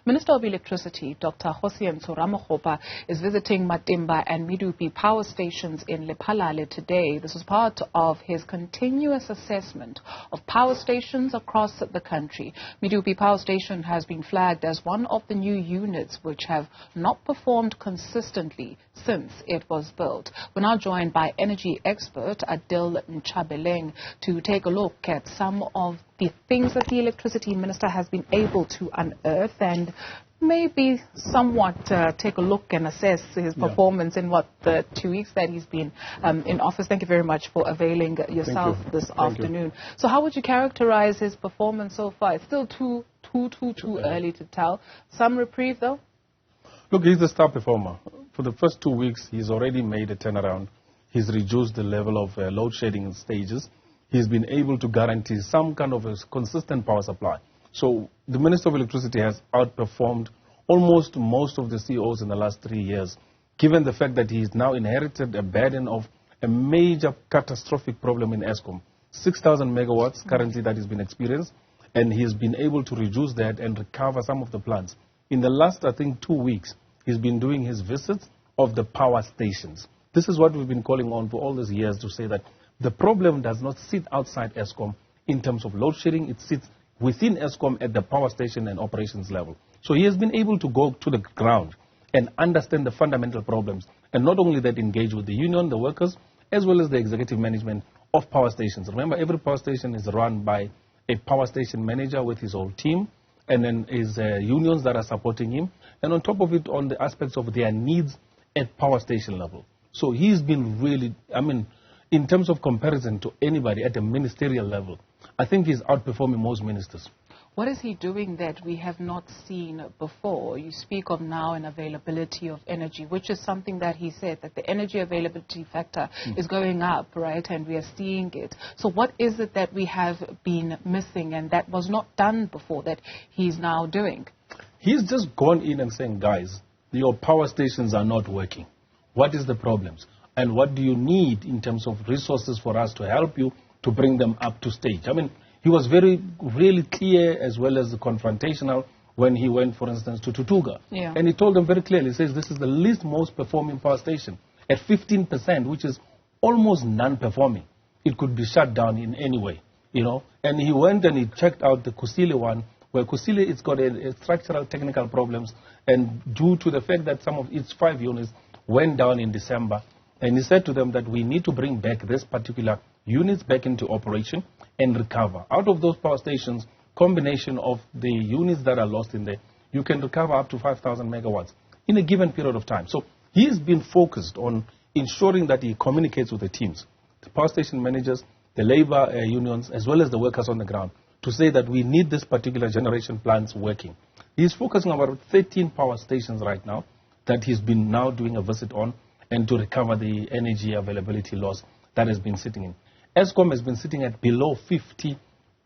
Minister of Electricity, Dr. Kgosientsho Ramokgopa, is visiting Matimba and Medupi power stations in Lephalale today. This is part of his continuous assessment of power stations across the country. Medupi Power Station has been flagged as one of the new units which have not performed consistently since it was built. We're now joined by energy expert Adil Nchabeleng to take a look at some of the things that the electricity minister has been able to unearth and maybe somewhat take a look and assess his performance in the 2 weeks that he's been in office. Thank you very much for availing yourself this afternoon. So how would you characterize his performance so far? It's still too early to tell. Some reprieve though? Look, he's a star performer. For the first 2 weeks, he's already made a turnaround. He's reduced the level of load shedding in stages. He's been able to guarantee some kind of a consistent power supply. So the Minister of Electricity has outperformed almost most of the CEOs in the last 3 years, given the fact that he's now inherited a burden of a major catastrophic problem in Eskom. 6,000 megawatts currently that has been experienced, and he's been able to reduce that and recover some of the plants. In the last, I think, 2 weeks, he's been doing his visits of the power stations. This is what we've been calling on for all these years, to say that the problem does not sit outside Eskom in terms of load shedding. It sits within Eskom at the power station and operations level. So he has been able to go to the ground and understand the fundamental problems, and not only that, engage with the union, the workers, as well as the executive management of power stations. Remember, every power station is run by a power station manager with his whole team, and then his unions that are supporting him, and on top of it, on the aspects of their needs at power station level. So he's been really, in terms of comparison to anybody at a ministerial level, I think he's outperforming most ministers. What is he doing that we have not seen before? You speak of now an availability of energy, which is something that he said, that the energy availability factor is going up, right? And we are seeing it. So what is it that we have been missing and that was not done before that he's now doing? He's just gone in and saying, guys, your power stations are not working. What is the problems? And what do you need in terms of resources for us to help you to bring them up to stage? He was really clear as well as confrontational when he went, for instance, to Tutuga. Yeah. And he told them very clearly, he says, this is the least most performing power station at 15%, which is almost non-performing. It could be shut down in any way, And he went and he checked out the Kusile one, where Kusile, it's got a structural technical problems, and due to the fact that some of its 5 units went down in December, and he said to them that we need to bring back this particular units back into operation and recover. Out of those power stations, combination of the units that are lost in there, you can recover up to 5,000 megawatts in a given period of time. So he has been focused on ensuring that he communicates with the teams, the power station managers, the labor unions, as well as the workers on the ground, to say that we need this particular generation plants working. He's focusing on about 13 power stations right now that he's been now doing a visit on, and to recover the energy availability loss that has been sitting in. Eskom has been sitting at below 50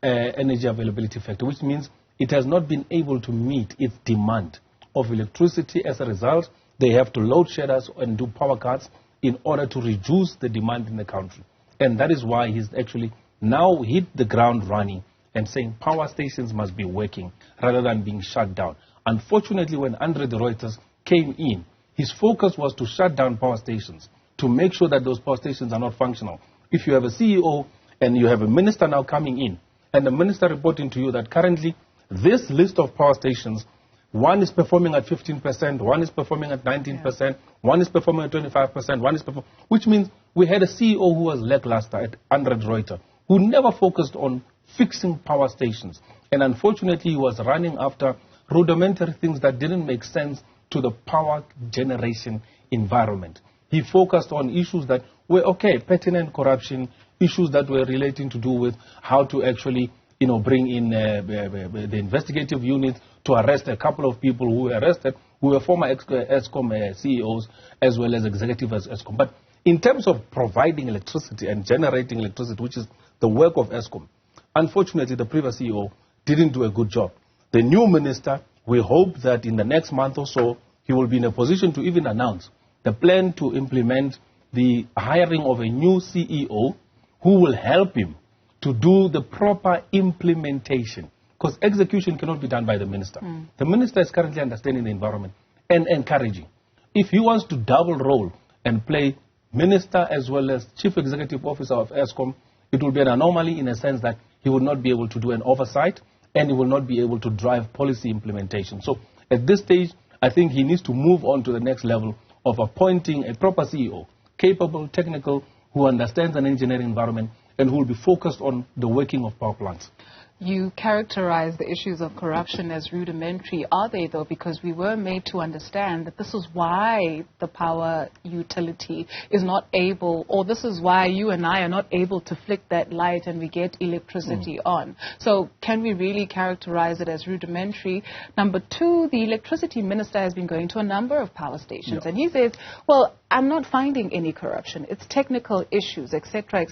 energy availability factor, which means it has not been able to meet its demand of electricity. As a result, they have to load shed us and do power cuts in order to reduce the demand in the country. And that is why he's actually now hit the ground running and saying power stations must be working rather than being shut down. Unfortunately, when Andre de Reuters came in, his focus was to shut down power stations, to make sure that those power stations are not functional. If you have a CEO and you have a minister now coming in, and the minister reporting to you that currently this list of power stations, one is performing at 15%, one is performing at 19%, one is performing at 25%, which means we had a CEO who was lackluster at Andre de Reuters, who never focused on fixing power stations. And unfortunately, he was running after rudimentary things that didn't make sense to the power generation environment. He focused on issues that were pertinent corruption, issues that were relating to do with how to actually, bring in the investigative unit to arrest a couple of people who were arrested, who were former Eskom CEOs as well as executives at Eskom. But in terms of providing electricity and generating electricity, which is the work of Eskom, unfortunately, the previous CEO didn't do a good job. The new minister, we hope that in the next month or so, he will be in a position to even announce the plan to implement the hiring of a new CEO who will help him to do the proper implementation because execution cannot be done by the minister. The minister is currently understanding the environment and encouraging. If he wants to double role and play minister as well as chief executive officer of Eskom, it will be an anomaly in a sense that he will not be able to do an oversight and he will not be able to drive policy implementation. So at this stage, I think he needs to move on to the next level of appointing a proper CEO, capable, technical, who understands an engineering environment and who will be focused on the working of power plants. You characterize the issues of corruption as rudimentary. Are they, though? Because we were made to understand that this is why the power utility is not able, or this is why you and I are not able to flick that light and we get electricity on. So can we really characterize it as rudimentary? Number two, the electricity minister has been going to a number of power stations, and he says, well, I'm not finding any corruption. It's technical issues, etc.,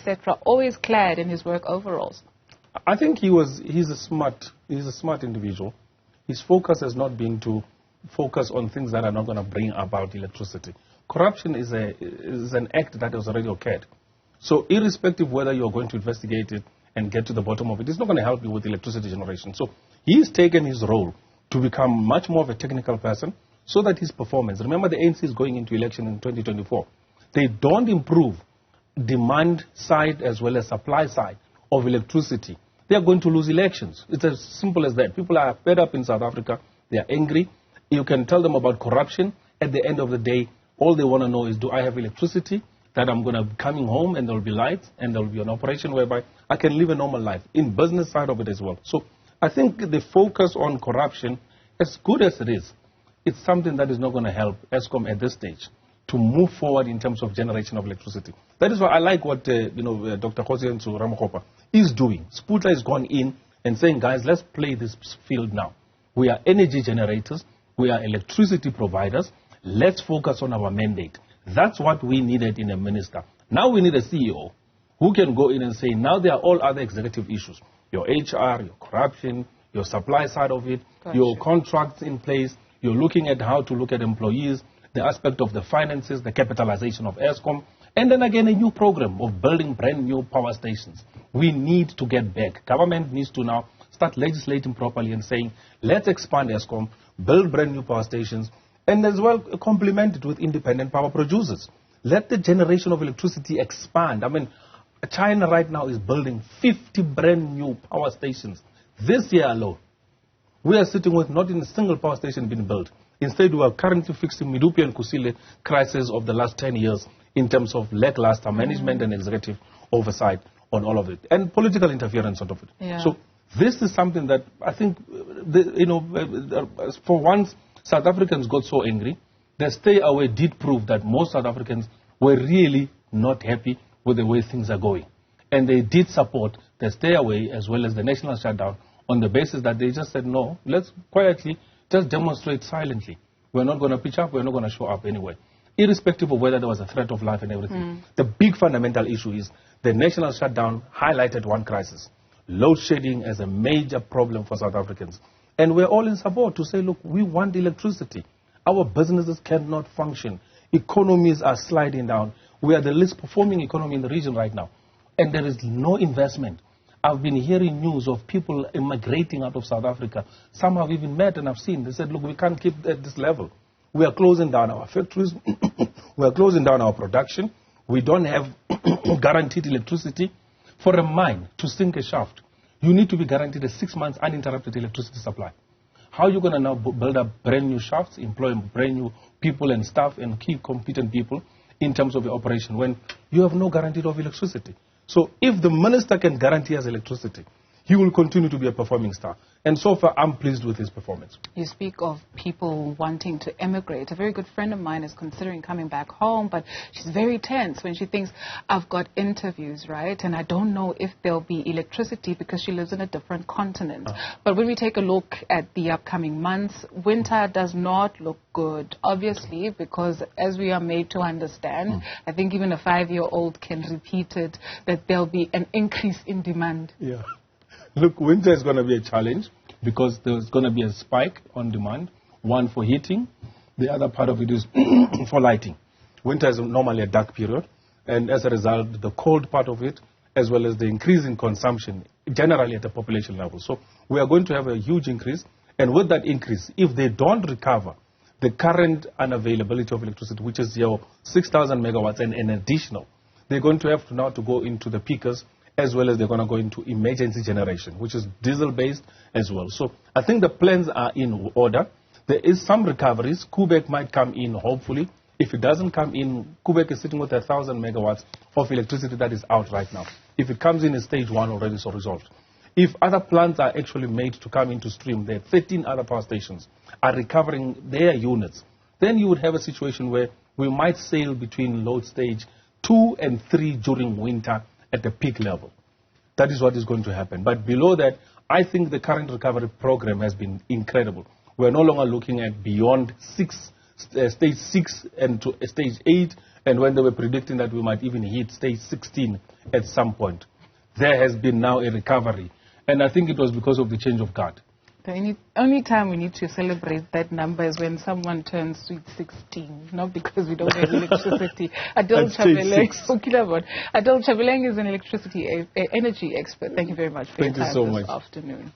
always clad in his work overalls. I think he's a smart individual. His focus has not been to focus on things that are not going to bring about electricity. Corruption is an act that has already occurred. So irrespective whether you're going to investigate it and get to the bottom of it, it's not going to help you with electricity generation. So he's taken his role to become much more of a technical person so that his performance, remember the ANC is going into election in 2024. They don't improve demand side as well as supply side of electricity, they are going to lose elections. It's as simple as that. People are fed up in South Africa. They are angry. You can tell them about corruption. At the end of the day, all they want to know is, do I have electricity that I'm going to be coming home and there will be lights and there will be an operation whereby I can live a normal life, in business side of it as well. So I think the focus on corruption, as good as it is, it's something that is not going to help Eskom at this stage to move forward in terms of generation of electricity. That is why I like what Dr. Kgosientsho Ramokgopa is doing. Sputa has gone in and saying, guys, let's play this field now. We are energy generators. We are electricity providers. Let's focus on our mandate. That's what we needed in a minister. Now we need a CEO who can go in and say, now there are all other executive issues. Your HR, your corruption, your supply side of it, your contracts in place. You're looking at how to look at employees, the aspect of the finances, the capitalization of Eskom, and then again a new program of building brand new power stations. We need to get back. Government needs to now start legislating properly and saying, let's expand Eskom, build brand new power stations, and as well complement it with independent power producers. Let the generation of electricity expand. I mean, China right now is building 50 brand new power stations this year alone. We are sitting with not in a single power station being built. Instead, we are currently fixing Medupi and Kusile crisis of the last 10 years in terms of lackluster management and executive oversight on all of it, and political interference out of it. Yeah. So this is something that I think, for once, South Africans got so angry. The stay away did prove that most South Africans were really not happy with the way things are going. And they did support the stay away as well as the national shutdown on the basis that they just said, no, let's quietly just demonstrate silently. We're not going to pitch up, we're not going to show up anyway. Irrespective of whether there was a threat of life and everything. The big fundamental issue is the national shutdown highlighted one crisis. Load shedding as a major problem for South Africans. And we're all in support to say, look, we want electricity. Our businesses cannot function. Economies are sliding down. We are the least performing economy in the region right now. And there is no investment. I've been hearing news of people immigrating out of South Africa. Some have even met and I've seen. They said, look, we can't keep at this level. We are closing down our factories. We are closing down our production. We don't have guaranteed electricity. For a mine to sink a shaft, you need to be guaranteed a 6 months uninterrupted electricity supply. How are you going to now build up brand new shafts, employ brand new people and staff and keep competent people in terms of your operation when you have no guarantee of electricity? So if the minister can guarantee us electricity, he will continue to be a performing star. And so far, I'm pleased with his performance. You speak of people wanting to emigrate. A very good friend of mine is considering coming back home, but she's very tense when she thinks, I've got interviews, right? And I don't know if there'll be electricity because she lives in a different continent. But when we take a look at the upcoming months, winter does not look good, obviously, because as we are made to understand, I think even a 5-year-old can repeat it, that there'll be an increase in demand. Yeah. Look, winter is going to be a challenge because there's going to be a spike on demand, one for heating, the other part of it is for lighting. Winter is normally a dark period, and as a result, the cold part of it, as well as the increase in consumption generally at the population level. So we are going to have a huge increase. And with that increase, if they don't recover the current unavailability of electricity, which is your 6,000 megawatts and an additional, they're going to have to now to go into the peakers, as well as they're going to go into emergency generation, which is diesel-based as well. So I think the plans are in order. There is some recoveries. Quebec might come in, hopefully. If it doesn't come in, Quebec is sitting with 1,000 megawatts of electricity that is out right now. If it comes in stage 1 already, so resolved. If other plants are actually made to come into stream, there are 13 other power stations are recovering their units, then you would have a situation where we might sail between load stage 2 and 3 during winter at the peak level. That is what is going to happen. But below that, I think the current recovery program has been incredible. We're no longer looking at beyond stage 6 and to stage 8, and when they were predicting that we might even hit stage 16 at some point. There has been now a recovery. And I think it was because of the change of guard. The only time we need to celebrate that number is when someone turns sweet 16, not because we don't have electricity. Adil Nchabeleng is an energy expert. Thank you very much for your time this afternoon.